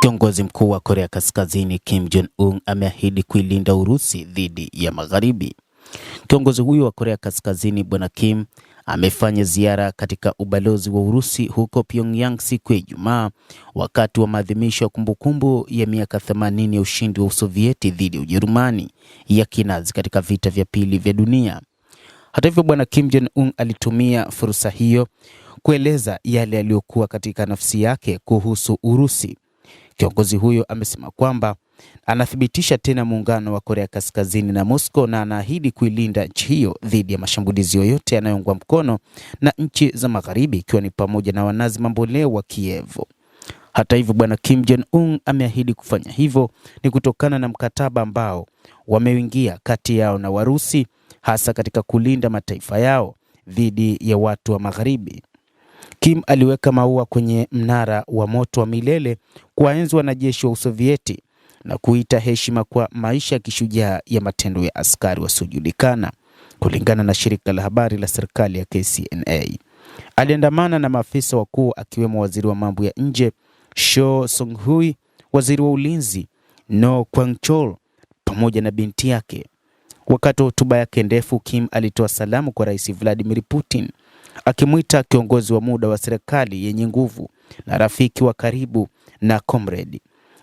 Kiongozi mkuu wa Korea Kaskazini Kim Jong-un ameahidi kuilinda Urusi dhidi ya Magharibi. Kiongozi huyo wa Korea Kaskazini Bwana Kim amefanya ziara katika ubalozi wa Urusi huko Pyongyang siku ya Ijumaa wakati wa maadhimisho ya kumbukumbu ya miaka 80 ya ushindi wa Usovieti dhidi ya Ujerumani ya Kinazi katika vita vya pili vya dunia. Hata hivyo, Bwana Kim Jong-un alitumia fursa hiyo kueleza yale yaliyokuwa katika nafsi yake kuhusu Urusi. Kiongozi huyo amesema kwamba anathibitisha tena muungano wa Korea Kaskazini na Moscow na anaahidi kuilinda nchi hiyo dhidi ya mashambulizi yoyote yanayoungwa mkono na nchi za Magharibi, ikiwa ni pamoja na wanazi mamboleo wa Kiev. Hata hivyo, Bwana Kim Jong-un ameahidi kufanya hivyo ni kutokana na mkataba ambao wameingia kati yao na Warusi, hasa katika kulinda mataifa yao dhidi ya watu wa Magharibi. Kim aliweka maua kwenye mnara wa moto wa milele kuwaenzi wanajeshi wa Usovieti na kuita heshima kwa maisha ya kishujaa ya matendo ya askari wasiojulikana, kulingana na shirika la habari la serikali ya KCNA. Aliandamana na maafisa wakuu akiwemo waziri wa mambo ya nje Cho Song-hui, waziri wa ulinzi No Kwang-chol pamoja na binti yake. Wakati wa hotuba yake ndefu, Kim alitoa salamu kwa Rais Vladimir Putin, akimwita kiongozi wa muda wa serikali yenye nguvu na rafiki wa karibu na comrade.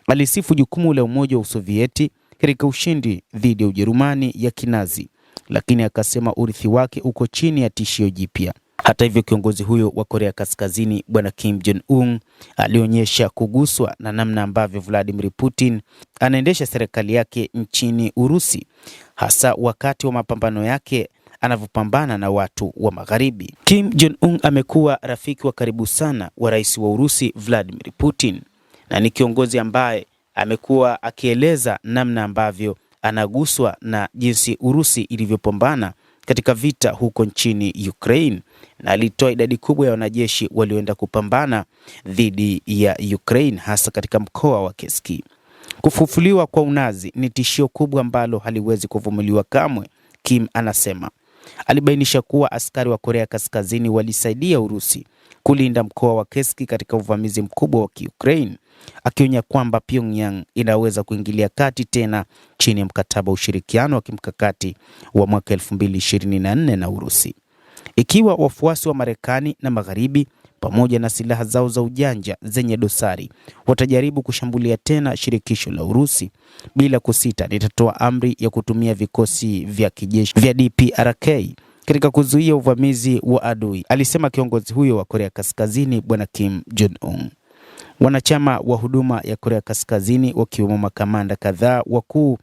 Alisifu jukumu la Umoja wa Usovieti katika ushindi dhidi ya Ujerumani ya Kinazi, lakini akasema urithi wake uko chini ya tishio jipya. Hata hivyo, kiongozi huyo wa Korea Kaskazini Bwana Kim Jong-un alionyesha kuguswa na namna ambavyo Vladimir Putin anaendesha serikali yake nchini Urusi, hasa wakati wa mapambano yake anavyopambana na watu wa Magharibi. Kim Jong-un amekuwa rafiki wa karibu sana wa rais wa Urusi Vladimir Putin, na ni kiongozi ambaye amekuwa akieleza namna ambavyo anaguswa na jinsi Urusi ilivyopambana katika vita huko nchini Ukraine, na alitoa idadi kubwa ya wanajeshi walioenda kupambana dhidi ya Ukraine, hasa katika mkoa wa Kursk. Kufufuliwa kwa unazi ni tishio kubwa ambalo haliwezi kuvumiliwa kamwe, Kim anasema. Alibainisha kuwa askari wa Korea Kaskazini walisaidia Urusi kulinda mkoa wa Kursk katika uvamizi mkubwa wa Ukraine, akionya kwamba Pyongyang inaweza kuingilia kati tena chini ya mkataba wa ushirikiano wa kimkakati wa mwaka 2024 na Urusi. Ikiwa wafuasi wa Marekani na Magharibi pamoja na silaha zao za ujanja zenye dosari watajaribu kushambulia tena shirikisho la Urusi, bila kusita litatoa amri ya kutumia vikosi vya kijeshi vya DPRK katika kuzuia uvamizi wa adui, alisema kiongozi huyo wa Korea Kaskazini Bwana Kim Jong-un. Wanachama wa huduma ya Korea Kaskazini wakiwemo makamanda kadhaa wakuu